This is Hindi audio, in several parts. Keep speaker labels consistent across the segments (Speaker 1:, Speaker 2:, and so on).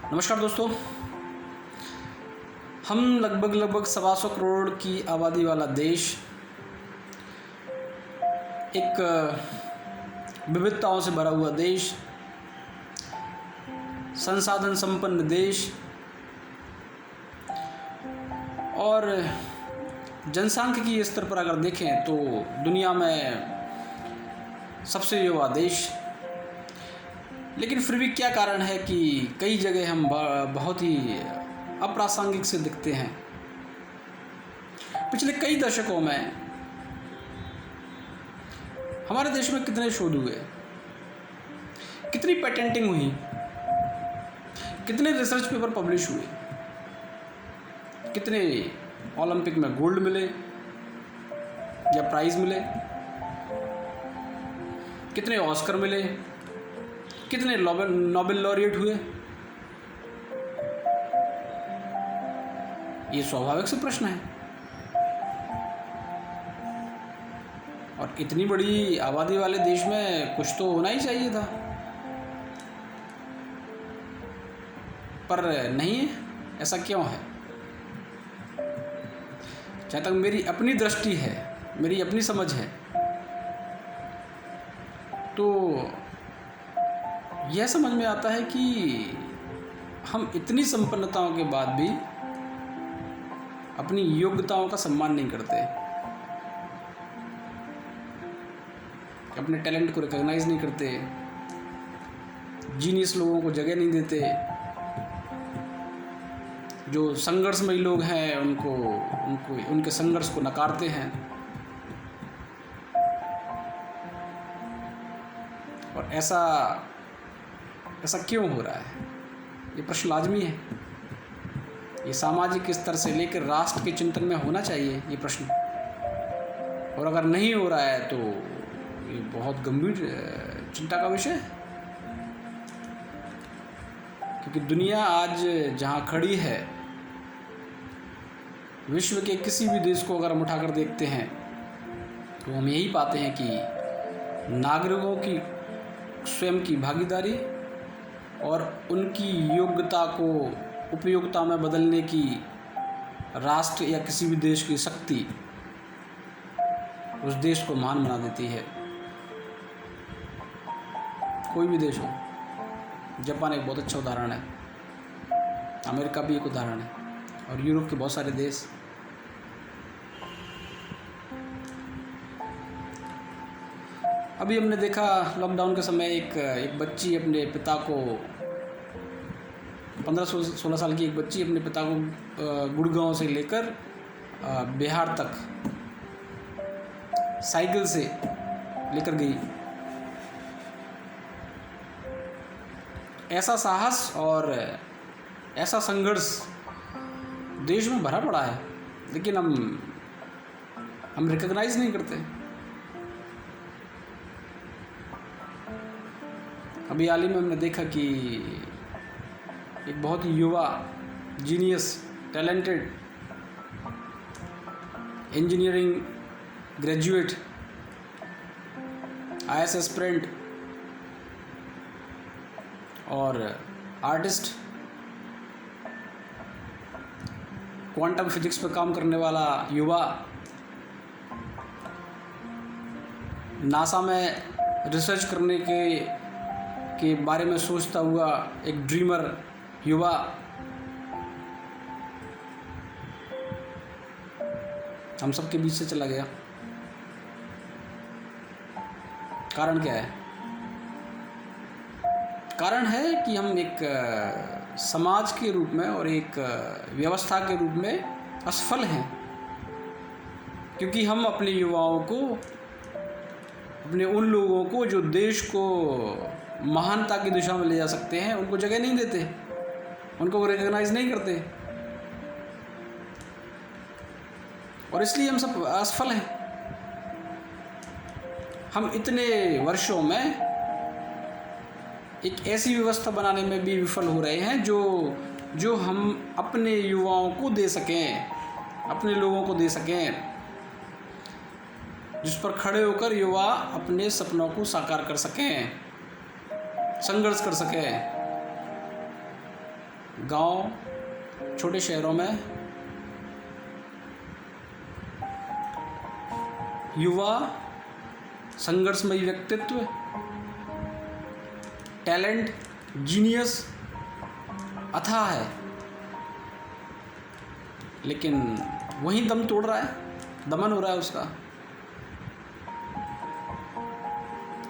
Speaker 1: नमस्कार दोस्तों। हम लगभग 125 करोड़ की आबादी वाला देश, एक विविधताओं से भरा हुआ देश, संसाधन संपन्न देश और जनसांख्यिकीय स्तर पर अगर देखें तो दुनिया में सबसे युवा देश। लेकिन फिर भी क्या कारण है कि कई जगह हम बहुत ही अप्रासंगिक से दिखते हैं। पिछले कई दशकों में हमारे देश में कितने शोध हुए, कितनी पेटेंटिंग हुई, कितने रिसर्च पेपर पब्लिश हुए, कितने ओलंपिक में गोल्ड मिले या प्राइज मिले, कितने ऑस्कर मिले, कितने नोबेल लॉरिएट हुए। ये स्वाभाविक से प्रश्न है। और इतनी बड़ी आबादी वाले देश में कुछ तो होना ही चाहिए था, पर नहीं है। ऐसा क्यों है? जहाँ तक मेरी अपनी दृष्टि है, मेरी अपनी समझ है, तो यह समझ में आता है कि हम इतनी संपन्नताओं के बाद भी अपनी योग्यताओं का सम्मान नहीं करते, अपने टैलेंट को रिकॉग्नाइज नहीं करते, जीनियस लोगों को जगह नहीं देते, जो संघर्षमयी लोग हैं उनको उनके संघर्ष को नकारते हैं। और ऐसा क्यों हो रहा है? ये प्रश्न लाजमी है। ये सामाजिक स्तर से लेकर राष्ट्र के चिंतन में होना चाहिए ये प्रश्न। और अगर नहीं हो रहा है तो ये बहुत गंभीर चिंता का विषय है। क्योंकि दुनिया आज जहाँ खड़ी है, विश्व के किसी भी देश को अगर हम उठाकर देखते हैं तो हम यही पाते हैं कि नागरिकों की स्वयं की भागीदारी और उनकी योग्यता को उपयोगिता में बदलने की राष्ट्र या किसी भी देश की शक्ति उस देश को महान बना देती है। कोई भी देश हो। जापान एक बहुत अच्छा उदाहरण है, अमेरिका भी एक उदाहरण है, और यूरोप के बहुत सारे देश। अभी हमने देखा लॉकडाउन के समय एक बच्ची अपने पिता को 15-16 साल की एक बच्ची अपने पिता को गुड़गांव से लेकर बिहार तक साइकिल से लेकर गई। ऐसा साहस और ऐसा संघर्ष देश में भरा पड़ा है, लेकिन हम रिकॉग्नाइज नहीं करते। अभी हाल ही में हमने देखा कि एक बहुत ही युवा, genius, talented engineering graduate, IAS aspirant और आर्टिस्ट, क्वांटम फिजिक्स पर काम करने वाला युवा, नासा में रिसर्च करने के बारे में सोचता हुआ एक ड्रीमर युवा, हम सब के बीच से चला गया। कारण क्या है? कारण है कि हम एक समाज के रूप में और एक व्यवस्था के रूप में असफल हैं, क्योंकि हम अपने युवाओं को, अपने उन लोगों को जो देश को महानता की दिशा में ले जा सकते हैं, उनको जगह नहीं देते, उनको रिकॉग्नाइज नहीं करते, और इसलिए हम सब असफल हैं। हम इतने वर्षों में एक ऐसी व्यवस्था बनाने में भी विफल हो रहे हैं जो हम अपने युवाओं को दे सकें, अपने लोगों को दे सकें, जिस पर खड़े होकर युवा अपने सपनों को साकार कर सकें, संघर्ष कर सकें। गांव, छोटे शहरों में युवा संघर्षमयी व्यक्तित्व, टैलेंट, जीनियस अथाह है, लेकिन वहीं दम तोड़ रहा है, दमन हो रहा है उसका।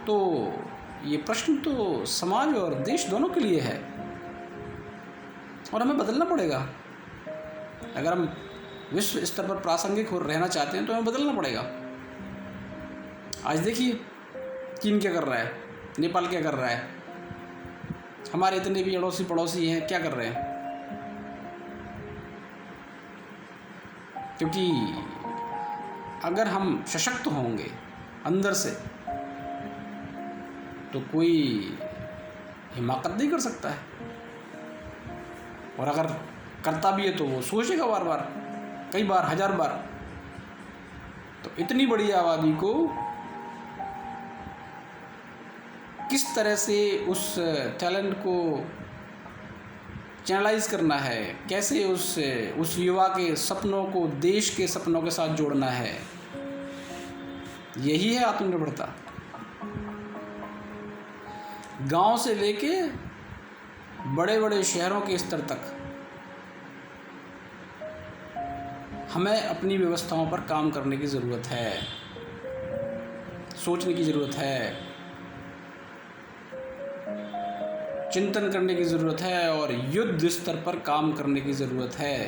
Speaker 1: तो ये प्रश्न तो समाज और देश दोनों के लिए है और हमें बदलना पड़ेगा। अगर हम विश्व स्तर पर प्रासंगिक हो रहना चाहते हैं तो हमें बदलना पड़ेगा। आज देखिए चीन क्या कर रहा है, नेपाल क्या कर रहा है, हमारे इतने भी अड़ोसी पड़ोसी हैं क्या कर रहे हैं। क्योंकि अगर हम सशक्त होंगे अंदर से तो कोई हिमाकत नहीं कर सकता है, और अगर करता भी है तो वो सोचेगा बार बार, कई बार, 1000 बार। तो इतनी बड़ी आबादी को किस तरह से उस टैलेंट को चैनलाइज करना है, कैसे उस युवा के सपनों को देश के सपनों के साथ जोड़ना है, यही है आत्मनिर्भरता। गांव से लेके बड़े बड़े शहरों के स्तर तक हमें अपनी व्यवस्थाओं पर काम करने की ज़रूरत है, सोचने की ज़रूरत है, चिंतन करने की ज़रूरत है और युद्ध स्तर पर काम करने की ज़रूरत है,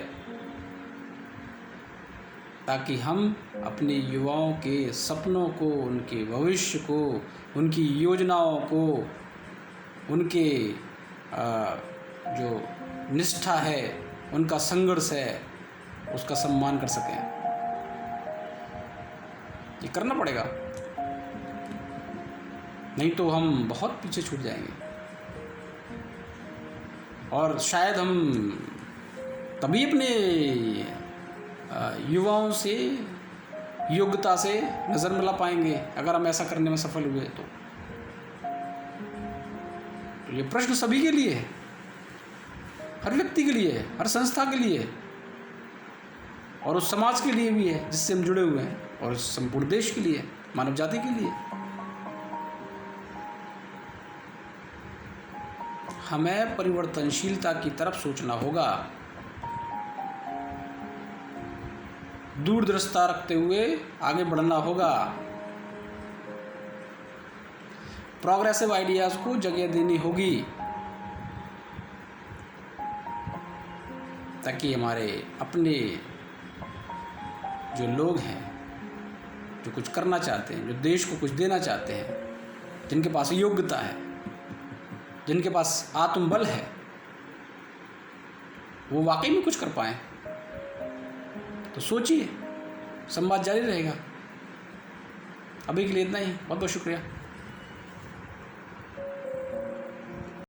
Speaker 1: ताकि हम अपने युवाओं के सपनों को, उनके भविष्य को, उनकी योजनाओं को, उनके जो निष्ठा है, उनका संघर्ष है, उसका सम्मान कर सकें। ये करना पड़ेगा, नहीं तो हम बहुत पीछे छूट जाएंगे। और शायद हम तभी अपने युवाओं से, योग्यता से नज़र मिला पाएंगे अगर हम ऐसा करने में सफल हुए। तो ये प्रश्न सभी के लिए है, हर व्यक्ति के लिए है, हर संस्था के लिए है, और उस समाज के लिए भी है जिससे हम जुड़े हुए हैं, और संपूर्ण देश के लिए, मानव जाति के लिए। हमें परिवर्तनशीलता की तरफ सोचना होगा, दूरदृष्टता रखते हुए आगे बढ़ना होगा, प्रोग्रेसिव आइडियाज को जगह देनी होगी, ताकि हमारे अपने जो लोग हैं, जो कुछ करना चाहते हैं, जो देश को कुछ देना चाहते हैं, जिनके पास योग्यता है, जिनके पास आत्मबल है, वो वाकई में कुछ कर पाएं। तो सोचिए, संवाद जारी रहेगा। अभी के लिए इतना ही, बहुत बहुत शुक्रिया।